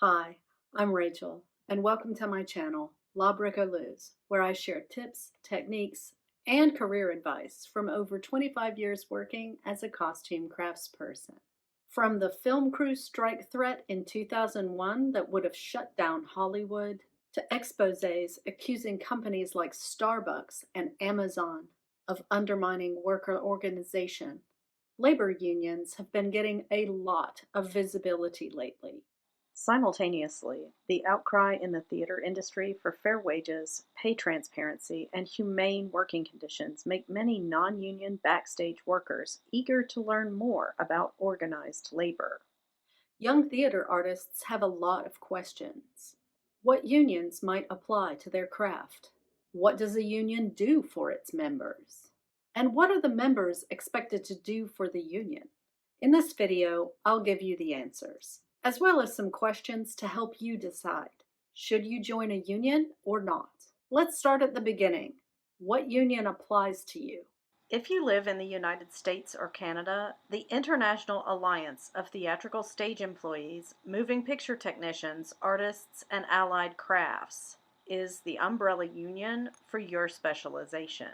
Hi, I'm Rachel, and welcome to my channel, Bricoleuse, where I share tips, techniques, and career advice from over 25 years working as a costume craftsperson. From the film crew strike threat in 2001 that would have shut down Hollywood, to exposés accusing companies like Starbucks and Amazon of undermining worker organization, labor unions have been getting a lot of visibility lately. Simultaneously, the outcry in the theater industry for fair wages, pay transparency, and humane working conditions make many non-union backstage workers eager to learn more about organized labor. Young theater artists have a lot of questions. What unions might apply to their craft? What does a union do for its members? And what are the members expected to do for the union? In this video, I'll give you the answers, as well as some questions to help you decide. Should you join a union or not? Let's start at the beginning. What union applies to you? If you live in the United States or Canada, the International Alliance of Theatrical Stage Employees, Moving Picture Technicians, Artists, and Allied Crafts is the umbrella union for your specialization.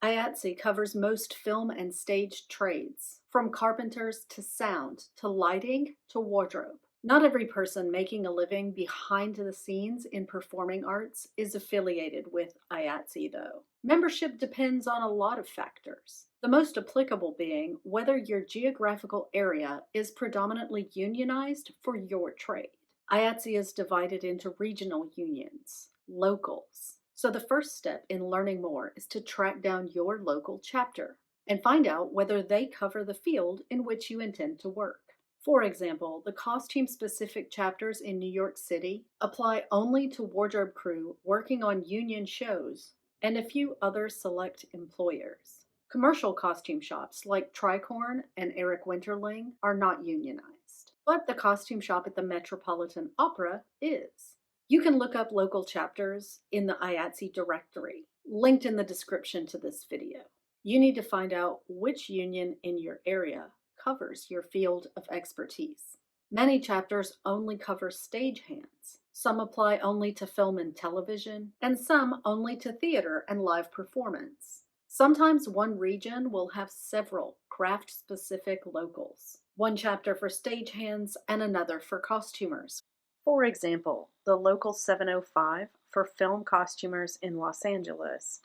IATSE covers most film and stage trades, from carpenters to sound to lighting to wardrobe. Not every person making a living behind the scenes in performing arts is affiliated with IATSE, though. Membership depends on a lot of factors, the most applicable being whether your geographical area is predominantly unionized for your trade. IATSE is divided into regional unions, locals. So the first step in learning more is to track down your local chapter and find out whether they cover the field in which you intend to work. For example, the costume-specific chapters in New York City apply only to wardrobe crew working on union shows and a few other select employers. Commercial costume shops like Tricorn and Eric Winterling are not unionized, but the costume shop at the Metropolitan Opera is. You can look up local chapters in the IATSE directory, linked in the description to this video. You need to find out which union in your area covers your field of expertise. Many chapters only cover stagehands. Some apply only to film and television, and some only to theater and live performance. Sometimes one region will have several craft-specific locals, one chapter for stagehands and another for costumers. For example, the Local 705 for film costumers in Los Angeles,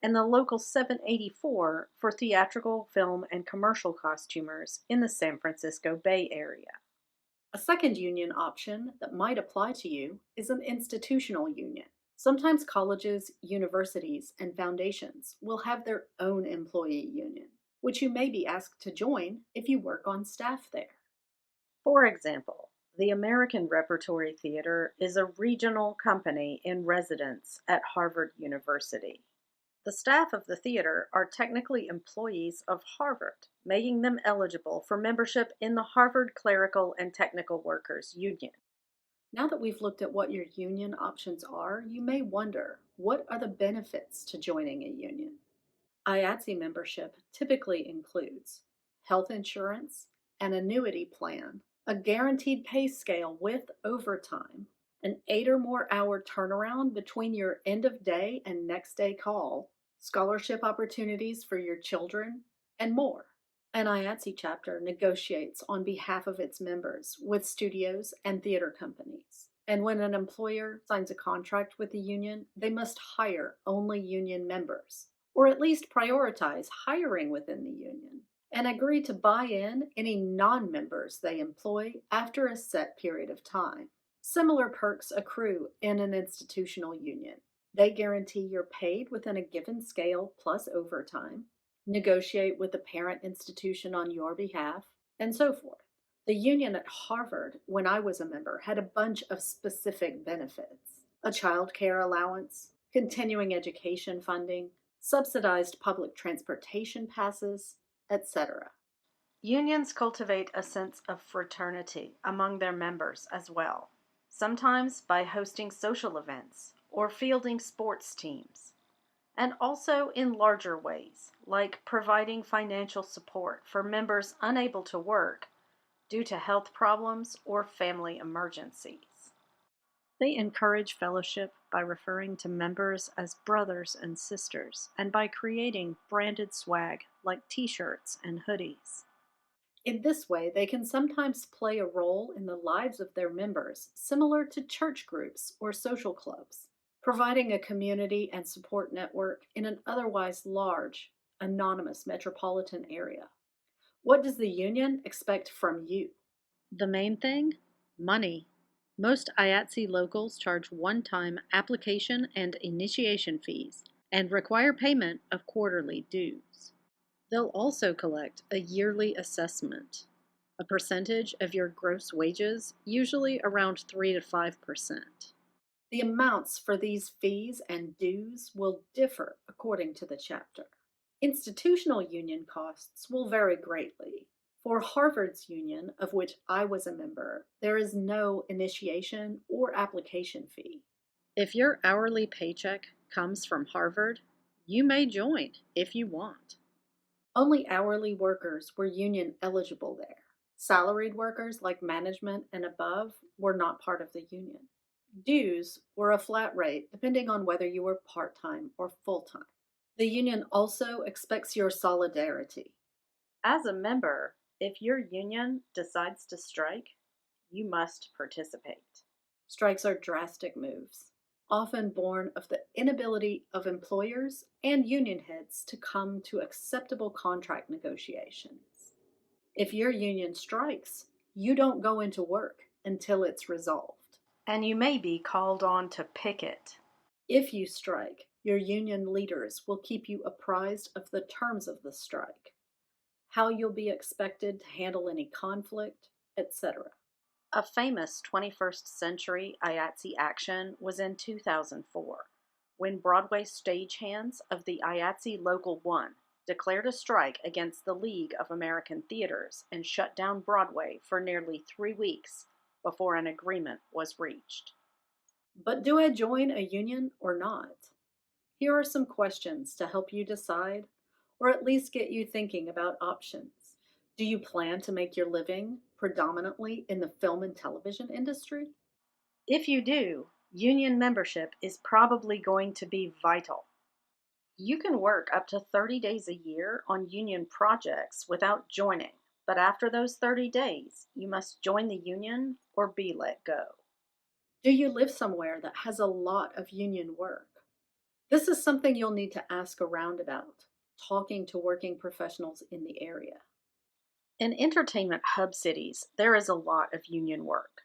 and the Local 784 for theatrical, film, and commercial costumers in the San Francisco Bay Area. A second union option that might apply to you is an institutional union. Sometimes colleges, universities, and foundations will have their own employee union, which you may be asked to join if you work on staff there. For example, the American Repertory Theater is a regional company in residence at Harvard University. The staff of the theater are technically employees of Harvard, making them eligible for membership in the Harvard Clerical and Technical Workers Union. Now that we've looked at what your union options are, you may wonder, what are the benefits to joining a union? IATSE membership typically includes health insurance, an annuity plan, a guaranteed pay scale with overtime, an 8 or more hour turnaround between your end of day and next day call, scholarship opportunities for your children, and more. An IATSE chapter negotiates on behalf of its members with studios and theater companies. And when an employer signs a contract with the union, they must hire only union members, or at least prioritize hiring within the union, and agree to buy in any non-members they employ after a set period of time. Similar perks accrue in an institutional union. They guarantee you're paid within a given scale plus overtime, negotiate with the parent institution on your behalf, and so forth. The union at Harvard, when I was a member, had a bunch of specific benefits: a child care allowance, continuing education funding, subsidized public transportation passes, etc. Unions cultivate a sense of fraternity among their members as well, sometimes by hosting social events or fielding sports teams, and also in larger ways, like providing financial support for members unable to work due to health problems or family emergencies. They encourage fellowship by referring to members as brothers and sisters and by creating branded swag like t-shirts and hoodies. In this way, they can sometimes play a role in the lives of their members, similar to church groups or social clubs, providing a community and support network in an otherwise large, anonymous metropolitan area. What does the union expect from you? The main thing? Money. Most IATSE locals charge one-time application and initiation fees and require payment of quarterly dues. They'll also collect a yearly assessment, a percentage of your gross wages, usually around 3 to 5%. The amounts for these fees and dues will differ according to the chapter. Institutional union costs will vary greatly. For Harvard's union, of which I was a member, there is no initiation or application fee. If your hourly paycheck comes from Harvard, you may join if you want. Only hourly workers were union eligible there. Salaried workers like management and above were not part of the union. Dues were a flat rate depending on whether you were part-time or full-time. The union also expects your solidarity. As a member, if your union decides to strike, you must participate. Strikes are drastic moves, often born of the inability of employers and union heads to come to acceptable contract negotiations. If your union strikes, you don't go into work until it's resolved. And you may be called on to picket. If you strike, your union leaders will keep you apprised of the terms of the strike, how you'll be expected to handle any conflict, etc. A famous 21st century IATSE action was in 2004, when Broadway stagehands of the IATSE Local 1 declared a strike against the League of American Theaters and shut down Broadway for nearly 3 weeks before an agreement was reached. But do I join a union or not? Here are some questions to help you decide, or at least get you thinking about options. Do you plan to make your living predominantly in the film and television industry? If you do, union membership is probably going to be vital. You can work up to 30 days a year on union projects without joining, but after those 30 days, you must join the union or be let go. Do you live somewhere that has a lot of union work? This is something you'll need to ask around about, talking to working professionals in the area. In entertainment hub cities, there is a lot of union work.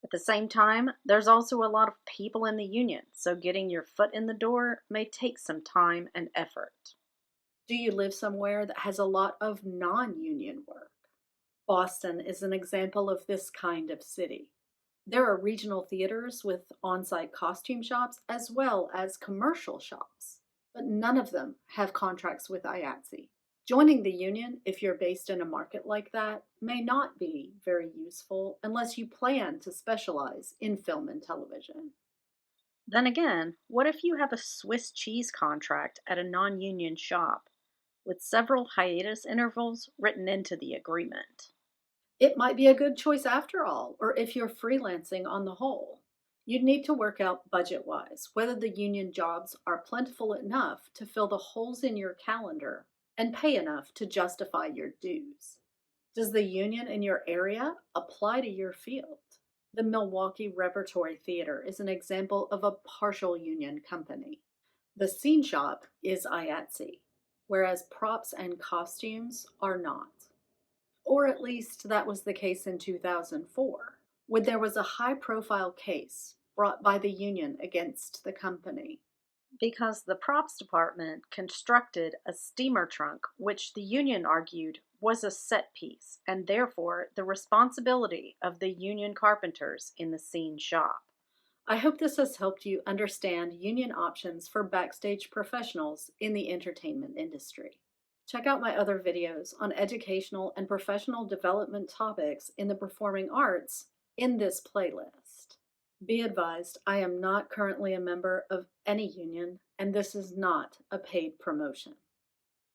At the same time, there's also a lot of people in the union, so getting your foot in the door may take some time and effort. Do you live somewhere that has a lot of non-union work? Boston is an example of this kind of city. There are regional theaters with on-site costume shops as well as commercial shops, but none of them have contracts with IATSE. Joining the union, if you're based in a market like that, may not be very useful unless you plan to specialize in film and television. Then again, what if you have a Swiss cheese contract at a non-union shop with several hiatus intervals written into the agreement? It might be a good choice after all, or if you're freelancing on the whole. You'd need to work out budget-wise whether the union jobs are plentiful enough to fill the holes in your calendar and pay enough to justify your dues. Does the union in your area apply to your field? The Milwaukee Repertory Theater is an example of a partial union company. The scene shop is IATSE, whereas props and costumes are not. Or at least that was the case in 2004, when there was a high-profile case brought by the union against the company. Because the props department constructed a steamer trunk, which the union argued was a set piece, and therefore the responsibility of the union carpenters in the scene shop. I hope this has helped you understand union options for backstage professionals in the entertainment industry. Check out my other videos on educational and professional development topics in the performing arts in this playlist. Be advised, I am not currently a member of any union, and this is not a paid promotion.